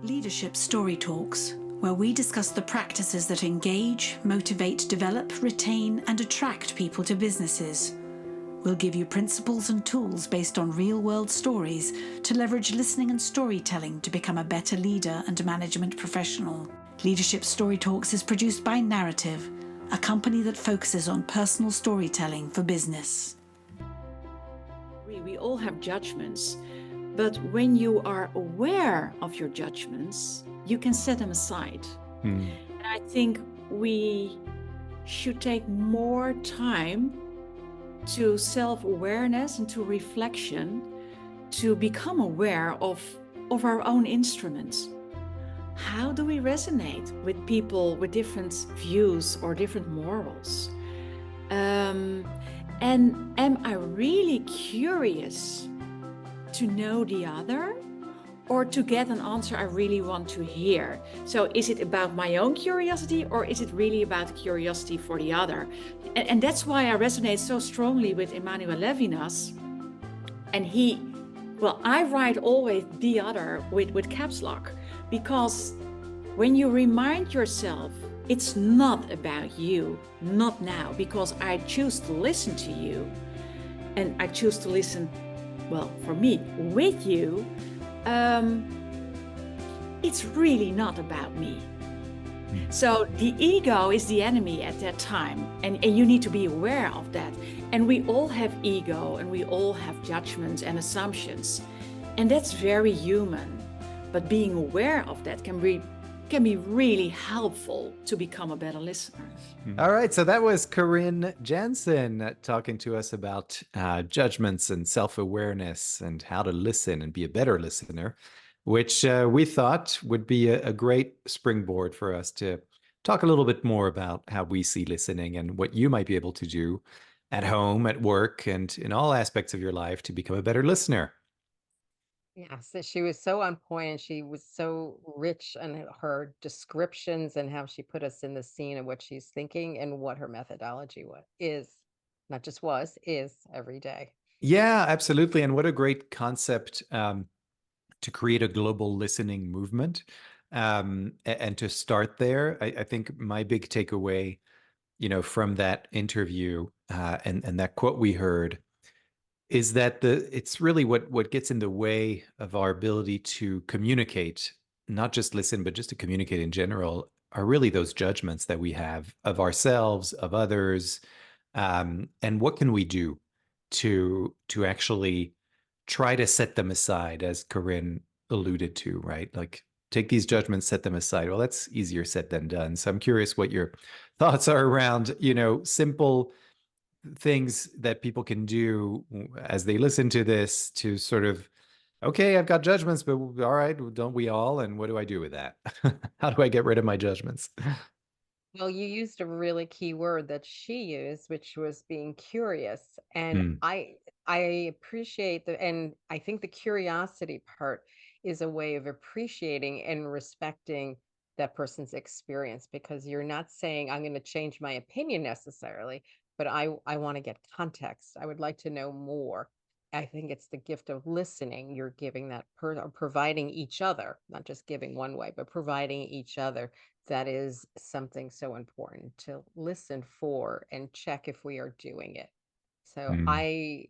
Leadership Story Talks, where we discuss the practices that engage, motivate, develop, retain, and attract people to businesses. We'll give you principles and tools based on real-world stories to leverage listening and storytelling to become a better leader and management professional. Leadership Story Talks is produced by Narrative, a company that focuses on personal storytelling for business. We all have judgments, but when you are aware of your judgments, you can set them aside. And I think we should take more time to self-awareness and to reflection to become aware of our own instruments. How do we resonate with people with different views or different morals? And am I really curious to know the other, or to get an answer I really want to hear? So is it about my own curiosity, or is it really about curiosity for the other? And that's why I resonate so strongly with Emmanuel Levinas. And I write always the other with caps lock, because when you remind yourself, it's not about you, not now, because I choose to listen to you, and I choose to listen, well, for me, with you, it's really not about me. So the ego is the enemy at that time, and you need to be aware of that. And we all have ego, and we all have judgments and assumptions, and that's very human. But being aware of that can be really helpful to become a better listener. All right, so that was Corine Jansen talking to us about judgments and self-awareness and how to listen and be a better listener, which we thought would be a great springboard for us to talk a little bit more about how we see listening and what you might be able to do at home, at work, and in all aspects of your life to become a better listener. Yes, that she was so on point, and she was so rich in her descriptions and how she put us in the scene of what she's thinking and what her methodology is, not just is every day. Yeah, absolutely. And what a great concept to create a global listening movement. And to start there, I think my big takeaway, from that interview and that quote we heard is that it's really what gets in the way of our ability to communicate, not just listen, but just to communicate in general, are really those judgments that we have of ourselves, of others, and what can we do to actually try to set them aside, as Corinne alluded to, right? Like take these judgments, set them aside. Well, that's easier said than done. So I'm curious what your thoughts are around, simple things that people can do as they listen to this to sort of, okay, I've got judgments, but all right, don't we all? And what do I do with that? How do I get rid of my judgments? Well, you used a really key word that she used, which was being curious. And I appreciate and I think the curiosity part is a way of appreciating and respecting that person's experience, because you're not saying I'm going to change my opinion necessarily, but I want to get context. I would like to know more. I think it's the gift of listening. You're giving that providing each other, not just giving one way, but providing each other. That is something so important to listen for and check if we are doing it. So I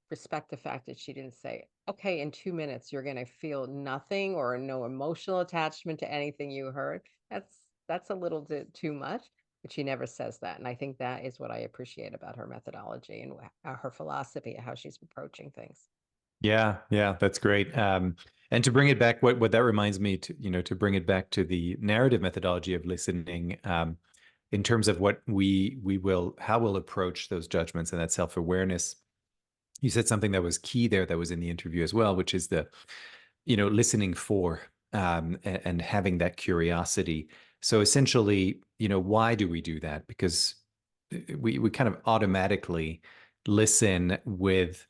respect the fact that she didn't say, okay, in 2 minutes, you're going to feel nothing or no emotional attachment to anything you heard. That's a little bit too much, but she never says that. And I think that is what I appreciate about her methodology and her philosophy, how she's approaching things. Yeah, that's great. And to bring it back, what that reminds me to bring it back to the narrative methodology of listening, in terms of what how we'll approach those judgments and that self-awareness. You said something that was key there that was in the interview as well, which is the, listening for and having that curiosity. So essentially, why do we do that? Because we kind of automatically listen with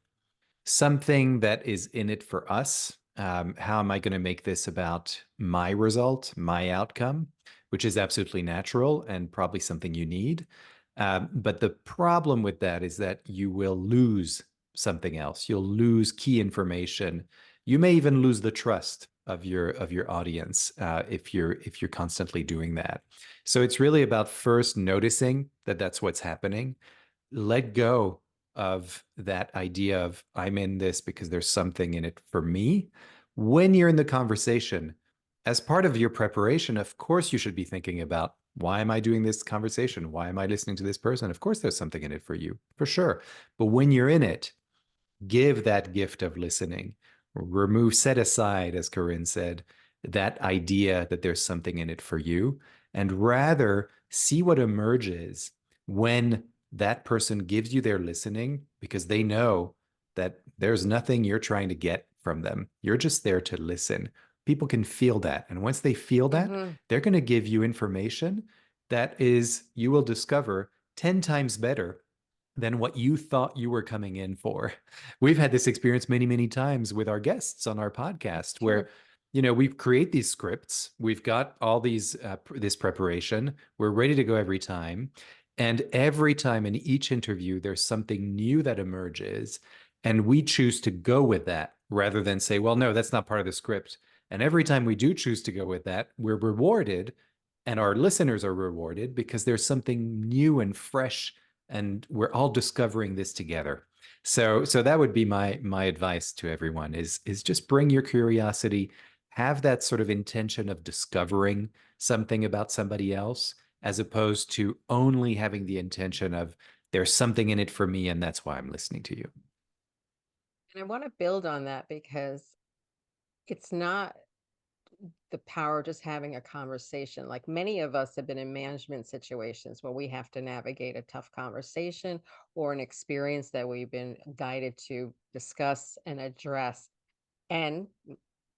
something that is in it for us. How am I going to make this about my result, my outcome, which is absolutely natural and probably something you need. But the problem with that is that you will lose something else. You'll lose key information. You may even lose the trust of your audience if you're constantly doing that. So it's really about first noticing that that's what's happening. Let go of that idea of I'm in this because there's something in it for me. When you're in the conversation, as part of your preparation, of course, you should be thinking about why am I doing this conversation? Why am I listening to this person? Of course, there's something in it for you, for sure. But when you're in it, give that gift of listening. Remove, set aside, as Corine said, that idea that there's something in it for you, and rather see what emerges when that person gives you their listening, because they know that there's nothing you're trying to get from them. You're just there to listen. People can feel that. And once they feel that, they're going to give you information that is, you will discover, 10 times better than what you thought you were coming in for. We've had this experience many, many times with our guests on our podcast where, we create these scripts, we've got all these, this preparation, we're ready to go every time. And every time in each interview, there's something new that emerges. And we choose to go with that rather than say, well, no, that's not part of the script. And every time we do choose to go with that, we're rewarded and our listeners are rewarded because there's something new and fresh and we're all discovering this together. So that would be my advice to everyone is just bring your curiosity, have that sort of intention of discovering something about somebody else, as opposed to only having the intention of there's something in it for me and that's why I'm listening to you. And I want to build on that because it's not the power of just having a conversation. Like many of us have been in management situations where we have to navigate a tough conversation or an experience that we've been guided to discuss and address. And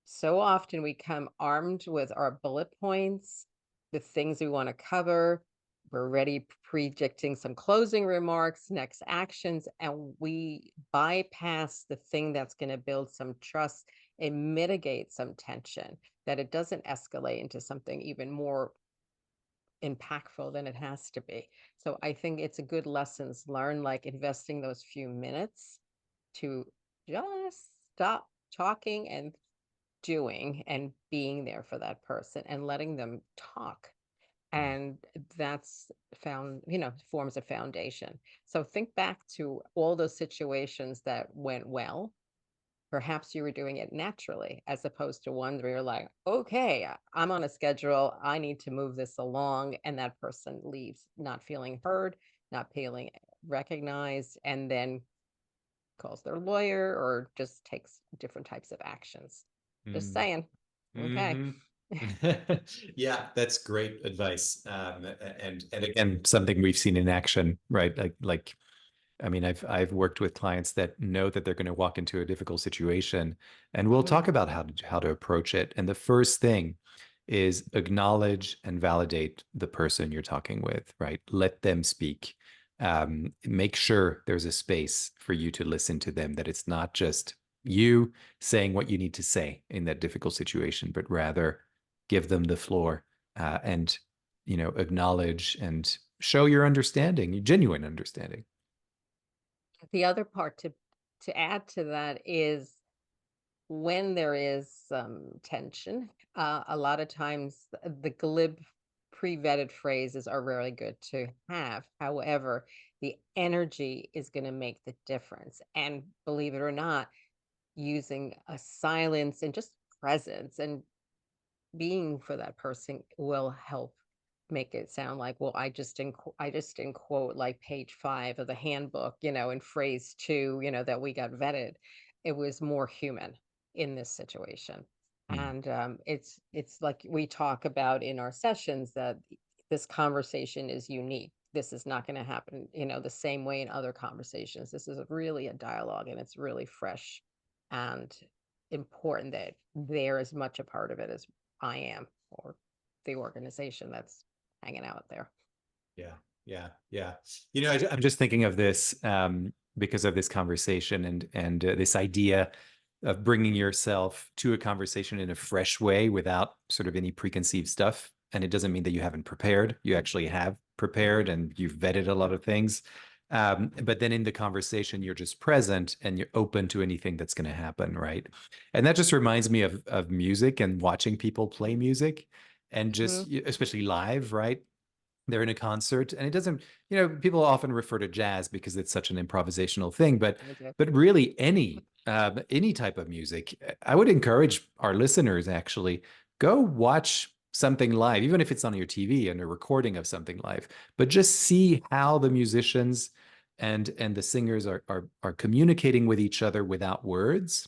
so often we come armed with our bullet points, the things we want to cover. We're ready predicting some closing remarks, next actions, and we bypass the thing that's going to build some trust and mitigate some tension, that it doesn't escalate into something even more impactful than it has to be. So I think it's a good lessons learned, like investing those few minutes to just stop talking and doing and being there for that person and letting them talk. And that's forms a foundation. So think back to all those situations that went well. Perhaps you were doing it naturally, as opposed to one where you're like, okay, I'm on a schedule, I need to move this along, and that person leaves not feeling heard, not feeling recognized, and then calls their lawyer or just takes different types of actions. Just saying. Okay. Yeah, that's great advice. And again, something we've seen in action, right? Like I mean, I've worked with clients that know that they're going to walk into a difficult situation, and we'll talk about how to approach it. And the first thing is acknowledge and validate the person you're talking with, right? Let them speak. Make sure there's a space for you to listen to them, that it's not just you saying what you need to say in that difficult situation, but rather give them the floor and acknowledge and show your understanding, your genuine understanding. The other part to add to that is when there is some tension, a lot of times the glib pre-vetted phrases are really good to have. However, the energy is going to make the difference. And believe it or not, using a silence and just presence and being for that person will help make it sound like, well, I just didn't quote like page 5 of the handbook, in phrase 2, that we got vetted. It was more human in this situation. And it's like we talk about in our sessions that this conversation is unique. This is not going to happen, the same way in other conversations. This is really a dialogue and it's really fresh and important that they're as much a part of it as I am, or the organization that's hanging out there. Yeah. I'm just thinking of this because of this conversation and this idea of bringing yourself to a conversation in a fresh way without sort of any preconceived stuff. And it doesn't mean that you haven't prepared. You actually have prepared and you've vetted a lot of things. But then in the conversation, you're just present and you're open to anything that's going to happen, right? And that just reminds me of music and watching people play music, and just especially live, right? They're in a concert, and it doesn't, people often refer to jazz because it's such an improvisational thing, but really any type of music. I would encourage our listeners, actually, go watch something live, even if it's on your TV and a recording of something live, but just see how the musicians and the singers are communicating with each other without words,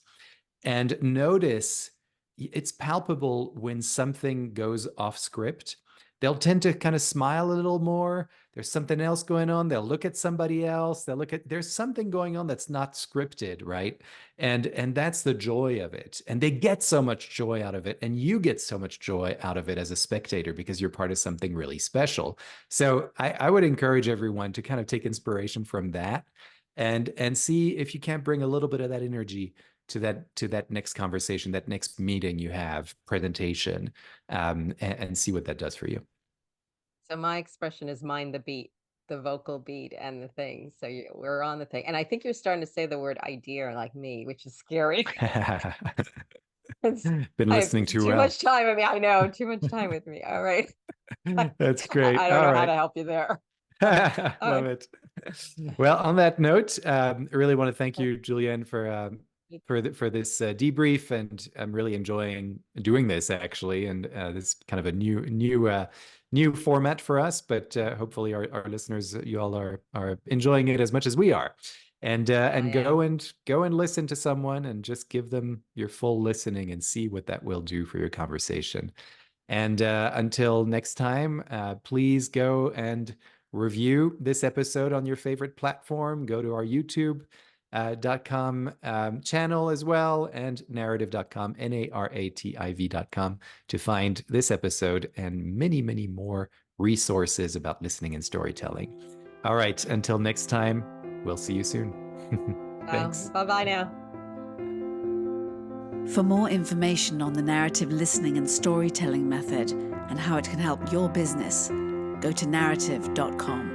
and notice it's palpable when something goes off script. They'll tend to kind of smile a little more. There's something else going on. They'll look at somebody else. There's something going on that's not scripted, right? And that's the joy of it. And they get so much joy out of it. And you get so much joy out of it as a spectator because you're part of something really special. So I would encourage everyone to kind of take inspiration from that, and see if you can't bring a little bit of that energy to that next conversation, that next meeting you have, presentation, and see what that does for you. So my expression is mind the beat, the vocal beat and the thing. So we're on the thing. And I think you're starting to say the word idea like me, which is scary. Been listening too much time. I mean, I know, too much time with me. All right. That's great. I don't know how to help you there. Love it. Well, on that note, I really want to thank you, Julienne, for this debrief, and I'm really enjoying doing this, actually, and this kind of a new format for us, but hopefully our listeners, you all are enjoying it as much as we are. And go and listen to someone and just give them your full listening and see what that will do for your conversation. And until next time, please go and review this episode on your favorite platform. Go to our YouTube.com channel as well, and narrative.com, NARATIV.com, to find this episode and many, many more resources about listening and storytelling. All right, until next time, we'll see you soon. Thanks. Bye-bye now. For more information on the narrative listening and storytelling method and how it can help your business, go to narrative.com.